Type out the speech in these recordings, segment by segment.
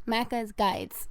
Macca's guides.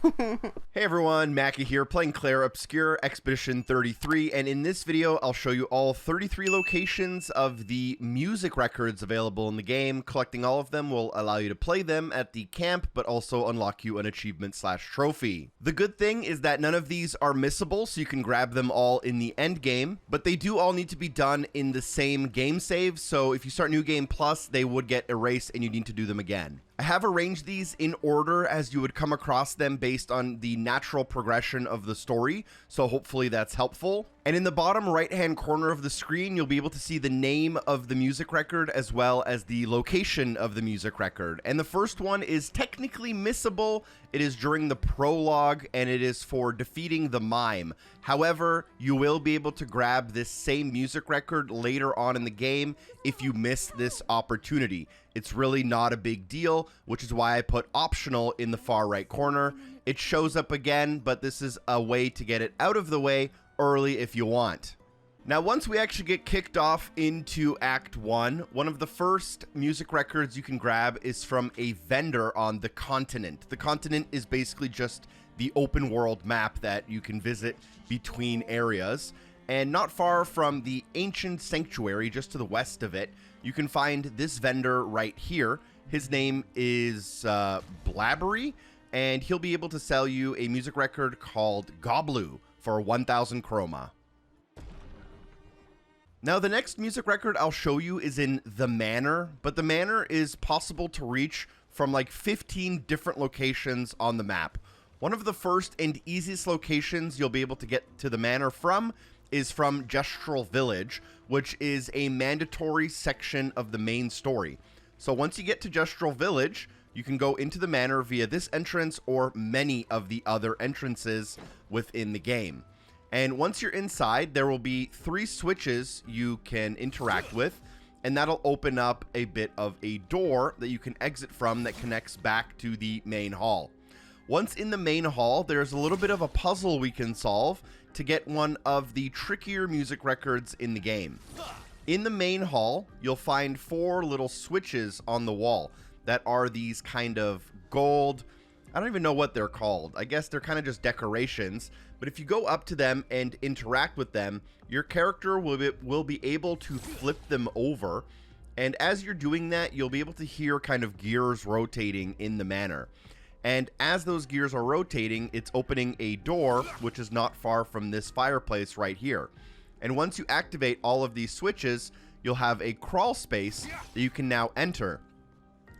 Hey everyone, Mackie here, playing Clair Obscur, Expedition 33, and in this video I'll show you all 33 locations of the music records available in the game. Collecting all of them will allow you to play them at the camp, but also unlock you an achievement/trophy. The good thing is that none of these are missable, so you can grab them all in the end game, but they do all need to be done in the same game save, so if you start New Game Plus, they would get erased and you need to do them again. I have arranged these in order as you would come across them based on the natural progression of the story, so hopefully that's helpful. And in the bottom right hand corner of the screen, you'll be able to see the name of the music record as well as the location of the music record. And the first one is technically missable. It is during the prologue and it is for defeating the mime. However, you will be able to grab this same music record later on in the game if you miss this opportunity. It's really not a big deal, which is why I put optional in the far right corner. It shows up again, but this is a way to get it out of the way early if you want. Now, once we actually get kicked off into Act 1, one of the first music records you can grab is from a vendor on the continent. The continent is basically just the open world map that you can visit between areas. And not far from the ancient sanctuary, just to the west of it, you can find this vendor right here. His name is Blabbery, and he'll be able to sell you a music record called Goblu for 1,000 chroma. Now, the next music record I'll show you is in the Manor, but the Manor is possible to reach from like 15 different locations on the map. One of the first and easiest locations you'll be able to get to the Manor from is from Gestral Village, which is a mandatory section of the main story. So once you get to Gestral Village, you can go into the Manor via this entrance or many of the other entrances within the game. And once you're inside, there will be 3 switches you can interact with, and that'll open up a bit of a door that you can exit from that connects back to the main hall. Once in the main hall, there's a little bit of a puzzle we can solve to get one of the trickier music records in the game. In the main hall, you'll find 4 little switches on the wall that are these kind of gold, I don't even know what they're called. I guess they're kind of just decorations, but if you go up to them and interact with them, your character will be able to flip them over, and as you're doing that, you'll be able to hear kind of gears rotating in the manor. And as those gears are rotating, it's opening a door, which is not far from this fireplace right here. And once you activate all of these switches, you'll have a crawl space that you can now enter.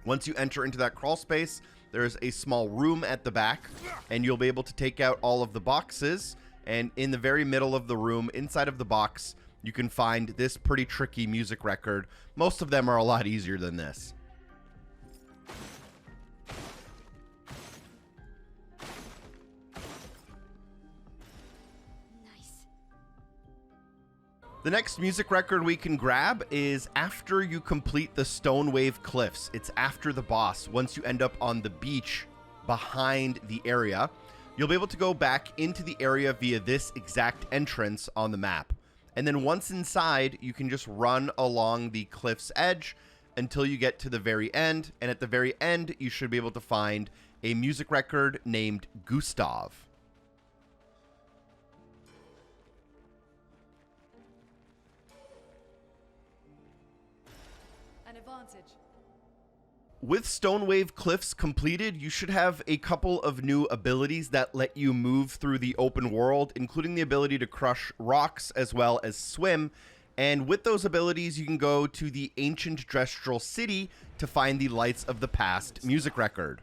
Once you enter into that crawl space, there's a small room at the back, and you'll be able to take out all of the boxes. And in the very middle of the room, inside of the box, you can find this pretty tricky music record. Most of them are a lot easier than this. The next music record we can grab is after you complete the Stone Wave Cliffs. It's after the boss. Once you end up on the beach behind the area, you'll be able to go back into the area via this exact entrance on the map. And then once inside, you can just run along the cliff's edge until you get to the very end. And at the very end, you should be able to find a music record named Gustave. With Stone Wave Cliffs completed, you should have a couple of new abilities that let you move through the open world, including the ability to crush rocks as well as swim. And with those abilities, you can go to the ancient Gestral city to find the Lights of the Past music record.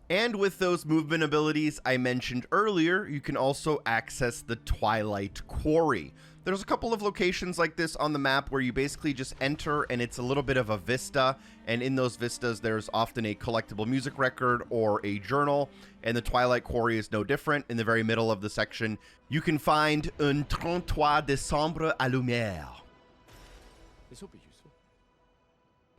And with those movement abilities I mentioned earlier, you can also access the Twilight Quarry. There's a couple of locations like this on the map where you basically just enter and it's a little bit of a vista, and in those vistas there's often a collectible music record or a journal, and the Twilight Quarry is no different. In the very middle of the section, you can find un 33 Décembre à Lumière. This will be useful.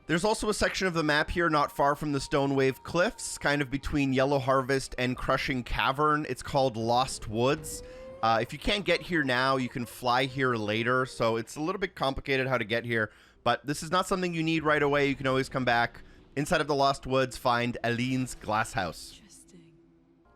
There's also a section of the map here not far from the Stone Wave Cliffs, kind of between Yellow Harvest and Crushing Cavern. It's called Lost Woods. If you can't get here now, you can fly here later, so it's a little bit complicated how to get here, but this is not something you need right away. You can always come back Inside of the Lost Woods, find Aline's Glasshouse.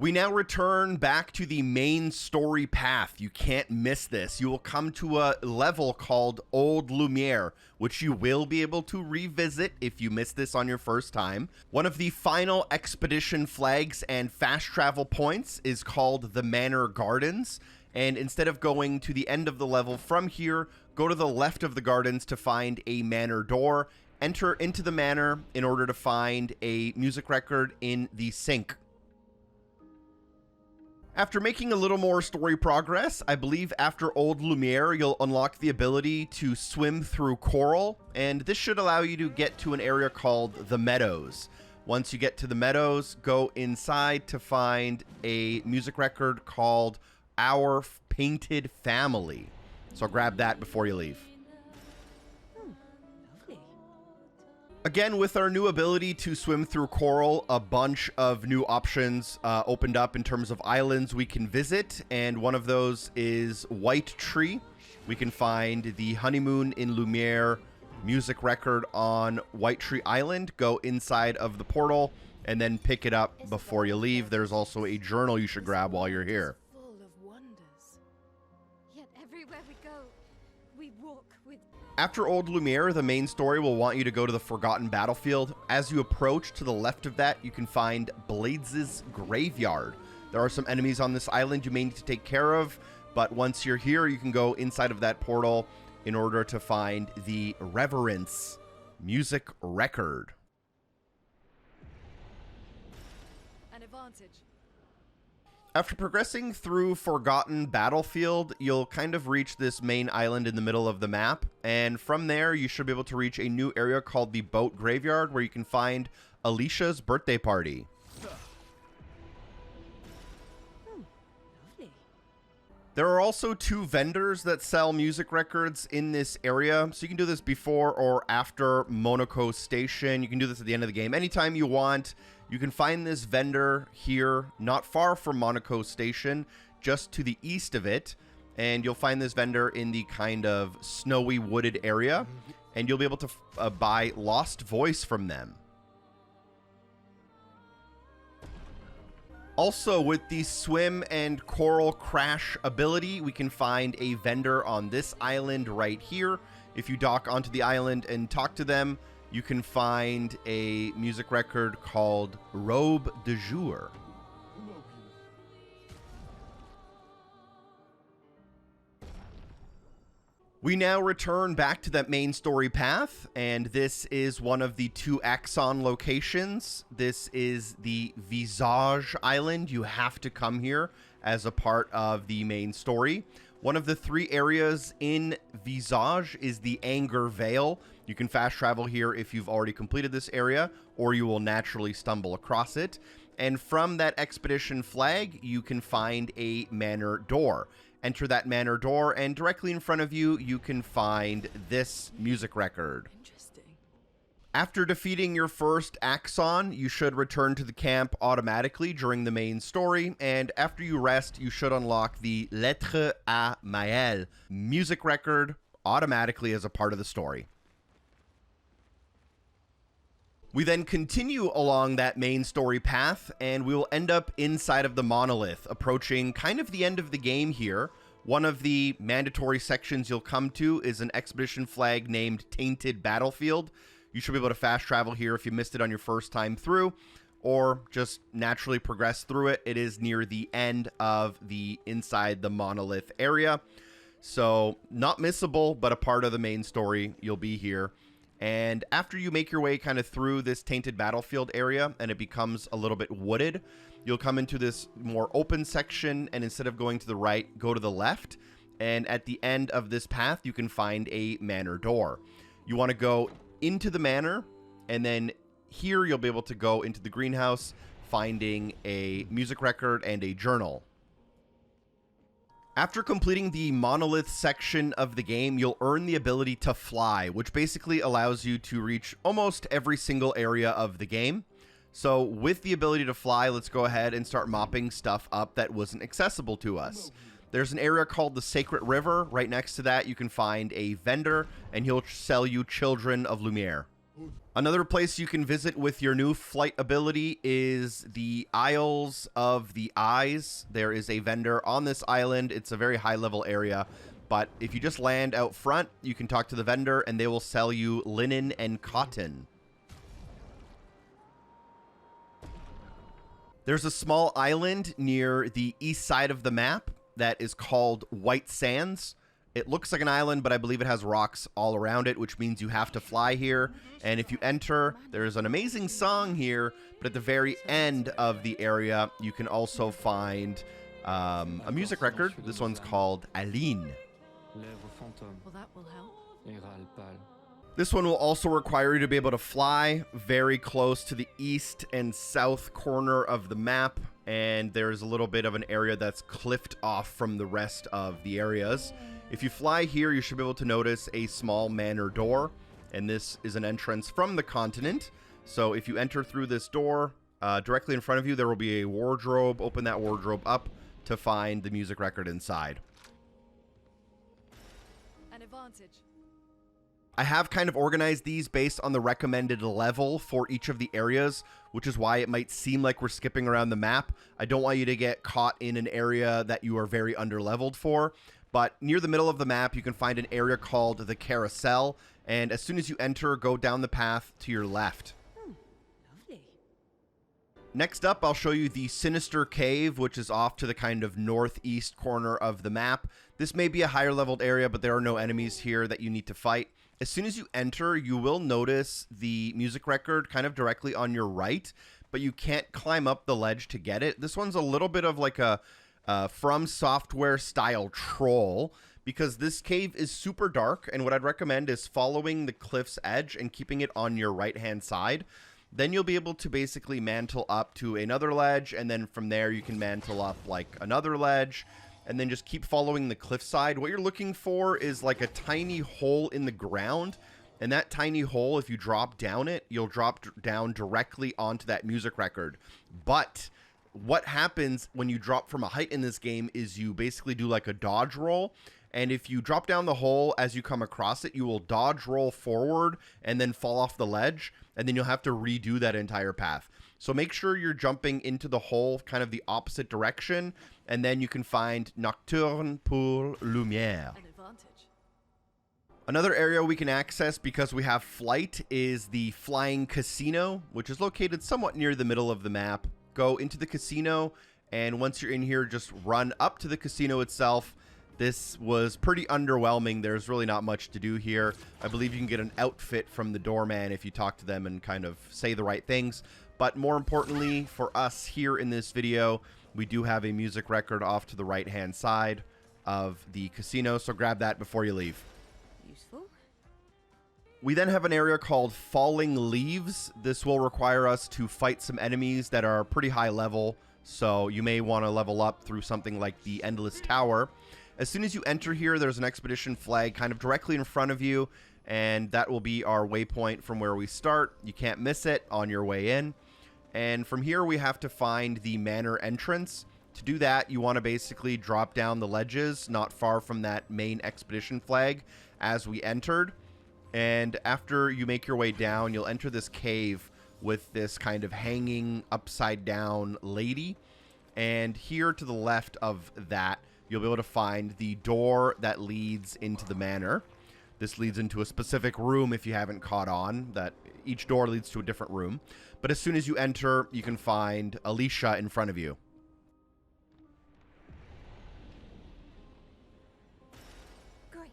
We now return back to the main story path. You can't miss this. You will come to a level called Old Lumiere, which you will be able to revisit if you miss this on your first time. One of the final expedition flags and fast travel points is called the Manor Gardens. And instead of going to the end of the level from here, go to the left of the gardens to find a manor door. Enter into the manor in order to find a music record in the sink. After making a little more story progress, I believe after Old Lumiere, you'll unlock the ability to swim through coral, and this should allow you to get to an area called the Meadows. Once you get to the Meadows, go inside to find a music record called Our Painted Family. So grab that before you leave. Again, with our new ability to swim through coral, a bunch of new options opened up in terms of islands we can visit, and one of those is White Tree. We can find the Honeymoon in Lumiere music record on White Tree Island, go inside of the portal, and then pick it up before you leave. There's also a journal you should grab while you're here. Full of wonders. Yet everywhere we go, we walk with... After Old Lumiere, the main story will want you to go to the Forgotten Battlefield. As you approach to the left of that, you can find Blades' Graveyard. There are some enemies on this island you may need to take care of, but once you're here, you can go inside of that portal in order to find the Reverence music record. An advantage. After progressing through Forgotten Battlefield, you'll kind of reach this main island in the middle of the map, and from there you should be able to reach a new area called the Boat Graveyard, where you can find Alicia's birthday party. Lovely. There are also 2 vendors that sell music records in this area, so you can do this before or after Monaco Station. You can do this at the end of the game anytime you want. You can find this vendor here, not far from Monaco Station, just to the east of it. And you'll find this vendor in the kind of snowy wooded area. And you'll be able to buy Lost Voice from them. Also, with the Swim and Coral Crash ability, we can find a vendor on this island right here. If you dock onto the island and talk to them, you can find a music record called Robe de Jour. We now return back to that main story path, and this is one of the 2 Axon locations. This is the Visage Island. You have to come here as a part of the main story. One of the 3 areas in Visage is the Anger Vale. You can fast travel here if you've already completed this area, or you will naturally stumble across it. And from that expedition flag, you can find a manor door. Enter that manor door, and directly in front of you, you can find this music record. Interesting. After defeating your first Axon, you should return to the camp automatically during the main story, and after you rest, you should unlock the Lettre à Maelle music record automatically as a part of the story. We then continue along that main story path, and we will end up inside of the Monolith, approaching kind of the end of the game here. One of the mandatory sections you'll come to is an expedition flag named Tainted Battlefield. You should be able to fast travel here if you missed it on your first time through, or just naturally progress through it. It is near the end of the inside the Monolith area. So not missable, but a part of the main story. You'll be here. And after you make your way kind of through this Tainted Battlefield area and it becomes a little bit wooded, you'll come into this more open section, and instead of going to the right, go to the left. And at the end of this path, you can find a manor door. You want to go into the manor, and then here you'll be able to go into the greenhouse, finding a music record and a journal. After completing the Monolith section of the game, you'll earn the ability to fly, which basically allows you to reach almost every single area of the game. So with the ability to fly, let's go ahead and start mopping stuff up that wasn't accessible to us. There's an area called the Sacred River. Right next to that, you can find a vendor, and he'll sell you Children of Lumiere. Another place you can visit with your new flight ability is the Isles of the Eyes. There is a vendor on this island. It's a very high-level area, but if you just land out front, you can talk to the vendor, and they will sell you linen and cotton. There's a small island near the east side of the map that is called White Sands. It looks like an island, but I believe it has rocks all around it, which means you have to fly here. And if you enter, there's an amazing song here, but at the very end of the area, you can also find a music record. This one's called Aline. Well, that will help. This one will also require you to be able to fly very close to the east and south corner of the map, and there's a little bit of an area that's cliffed off from the rest of the areas. If you fly here, you should be able to notice a small manor door, and this is an entrance from the continent. So if you enter through this door, directly in front of you, there will be a wardrobe. Open that wardrobe up to find the music record inside. An advantage. I have kind of organized these based on the recommended level for each of the areas, which is why it might seem like we're skipping around the map. I don't want you to get caught in an area that you are very underleveled for. But near the middle of the map, you can find an area called the Carousel. And as soon as you enter, go down the path to your left. Lovely. Next up, I'll show you the Sinister Cave, which is off to the kind of northeast corner of the map. This may be a higher leveled area, but there are no enemies here that you need to fight. As soon as you enter, you will notice the music record kind of directly on your right, but you can't climb up the ledge to get it. This one's a little bit of like a From Software style troll, because this cave is super dark, and what I'd recommend is following the cliff's edge and keeping it on your right hand side. Then you'll be able to basically mantle up to another ledge, and then from there you can mantle up like another ledge, and then just keep following the cliffside. What you're looking for is like a tiny hole in the ground, and that tiny hole, if you drop down it, you'll drop down directly onto that music record. But what happens when you drop from a height in this game is you basically do like a dodge roll, and if you drop down the hole as you come across it, you will dodge roll forward and then fall off the ledge, and then you'll have to redo that entire path. So make sure you're jumping into the hole kind of the opposite direction, and then you can find Nocturne pour Lumière. An advantage. Another area we can access because we have flight is the Flying Casino, which is located somewhat near the middle of the map. Go into the casino, and once you're in here, just run up to the casino itself. This was pretty underwhelming. There's really not much to do here. I believe you can get an outfit from the doorman if you talk to them and kind of say the right things. But more importantly, for us here in this video, we do have a music record off to the right-hand side of the casino, so grab that before you leave. Useful. We then have an area called Falling Leaves. This will require us to fight some enemies that are pretty high level, so you may want to level up through something like the Endless Tower. As soon as you enter here, there's an expedition flag kind of directly in front of you, and that will be our waypoint from where we start. You can't miss it on your way in. And from here, we have to find the manor entrance. To do that, you want to basically drop down the ledges not far from that main expedition flag as we entered. And after you make your way down, you'll enter this cave with this kind of hanging upside down lady. And here to the left of that, you'll be able to find the door that leads into the manor. This leads into a specific room if you haven't caught on, that each door leads to a different room. But as soon as you enter, you can find Alicia in front of you. Great.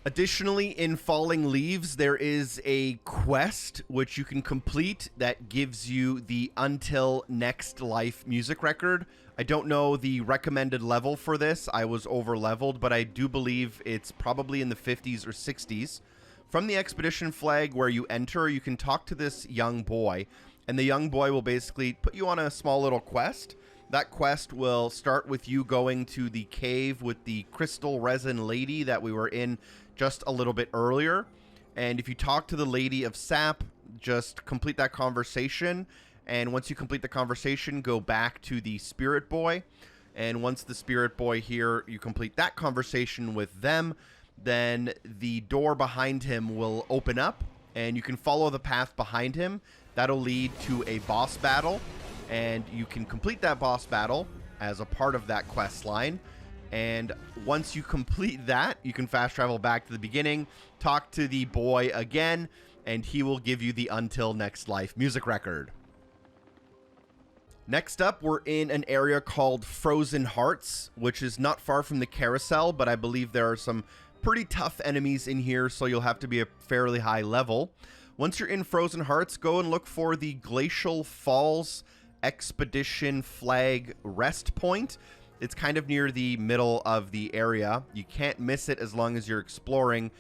Additionally, in Falling Leaves, there is a quest which you can complete that gives you the Until Next Life music record. I don't know the recommended level for this. I was over leveled, but I do believe it's probably in the 50s or 60s. From the expedition flag where you enter, you can talk to this young boy, and the young boy will basically put you on a small little quest. That quest will start with you going to the cave with the crystal resin lady that we were in just a little bit earlier. And if you talk to the Lady of Sap, just complete that conversation. And once you complete the conversation, go back to the Spirit Boy. And once the Spirit Boy here, you complete that conversation with them, then the door behind him will open up, and you can follow the path behind him. That'll lead to a boss battle, and you can complete that boss battle as a part of that quest line. And once you complete that, you can fast travel back to the beginning, talk to the boy again, and he will give you the Until Next Life music record. Next up, we're in an area called Frozen Hearts, which is not far from the carousel, but I believe there are some pretty tough enemies in here, so you'll have to be a fairly high level. Once you're in Frozen Hearts, go and look for the Glacial Falls Expedition Flag Rest Point. It's kind of near the middle of the area. You can't miss it as long as you're exploring.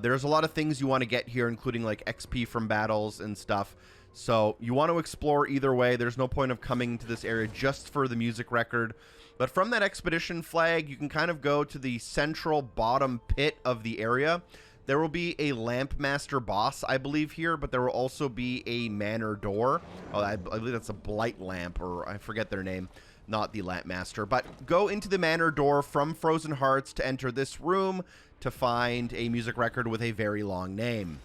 There's a lot of things you want to get here, including like XP from battles and stuff. So you want to explore either way. There's no point of coming to this area just for the music record. But from that expedition flag, you can kind of go to the central bottom pit of the area. There will be a Lamp Master boss, I believe, here, but there will also be a Manor door. Oh, I believe that's a Blight Lamp, or I forget their name. Not the Lamp Master. But go into the Manor door from Frozen Hearts to enter this room to find a music record with a very long name.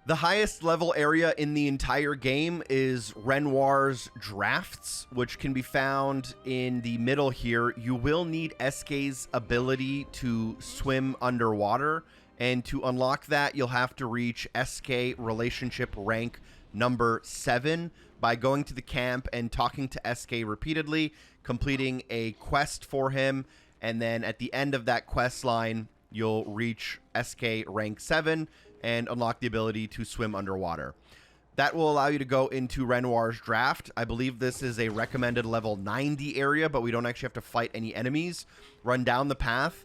The highest level area in the entire game is Renoir's Drafts, which can be found in the middle here. You will need SK's ability to swim underwater, and to unlock that, you'll have to reach SK relationship rank number 7 by going to the camp and talking to SK repeatedly, completing a quest for him, and then at the end of that quest line, you'll reach SK rank 7 and unlock the ability to swim underwater. That will allow you to go into Renoir's Draft. I believe this is a recommended level 90 area, but we don't actually have to fight any enemies. Run down the path,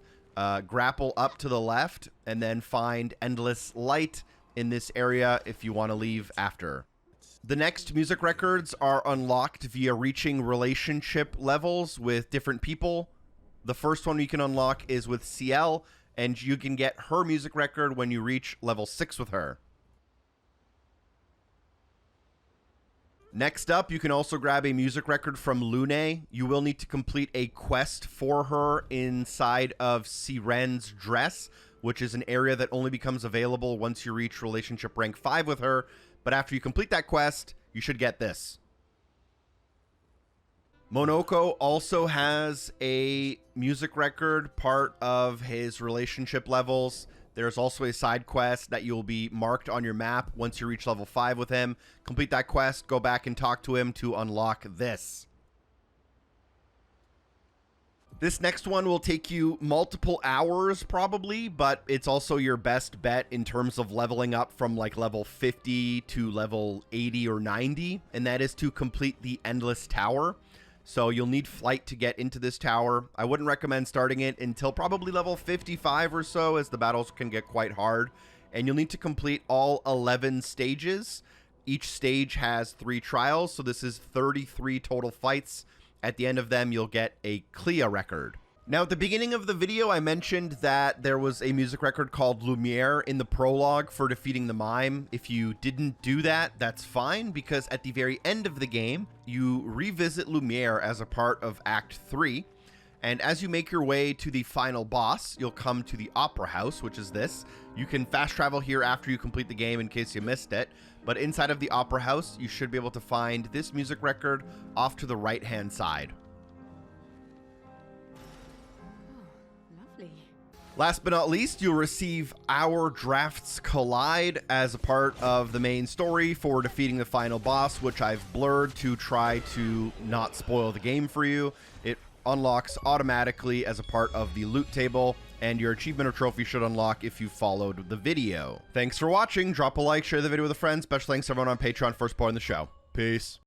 grapple up to the left, and then find Endless Light in this area if you want to leave after. The next music records are unlocked via reaching relationship levels with different people. The first one you can unlock is with CL, and you can get her music record when you reach level 6 with her. Next up, you can also grab a music record from Lune. You will need to complete a quest for her inside of Siren's Dress, which is an area that only becomes available once you reach relationship rank 5 with her. But after you complete that quest, you should get this. Monoko also has a music record, part of his relationship levels. There's also a side quest that you'll be marked on your map once you reach level 5 with him. Complete that quest, go back and talk to him to unlock this. This next one will take you multiple hours probably, but it's also your best bet in terms of leveling up from like level 50 to level 80 or 90, and that is to complete the Endless Tower. So you'll need flight to get into this tower. I wouldn't recommend starting it until probably level 55 or so, as the battles can get quite hard. And you'll need to complete all 11 stages. Each stage has 3 trials, so this is 33 total fights. At the end of them, you'll get a Clea record. Now, at the beginning of the video, I mentioned that there was a music record called Lumiere in the prologue for defeating the mime. If you didn't do that, that's fine, because at the very end of the game, you revisit Lumiere as a part of Act 3. And as you make your way to the final boss, you'll come to the Opera House, which is this. You can fast travel here after you complete the game in case you missed it. But inside of the Opera House, you should be able to find this music record off to the right-hand side. Last but not least, you'll receive Our Drafts Collide as a part of the main story for defeating the final boss, which I've blurred to try to not spoil the game for you. It unlocks automatically as a part of the loot table, and your achievement or trophy should unlock if you followed the video. Thanks for watching. Drop a like, share the video with a friend. Special thanks to everyone on Patreon for supporting the show. Peace.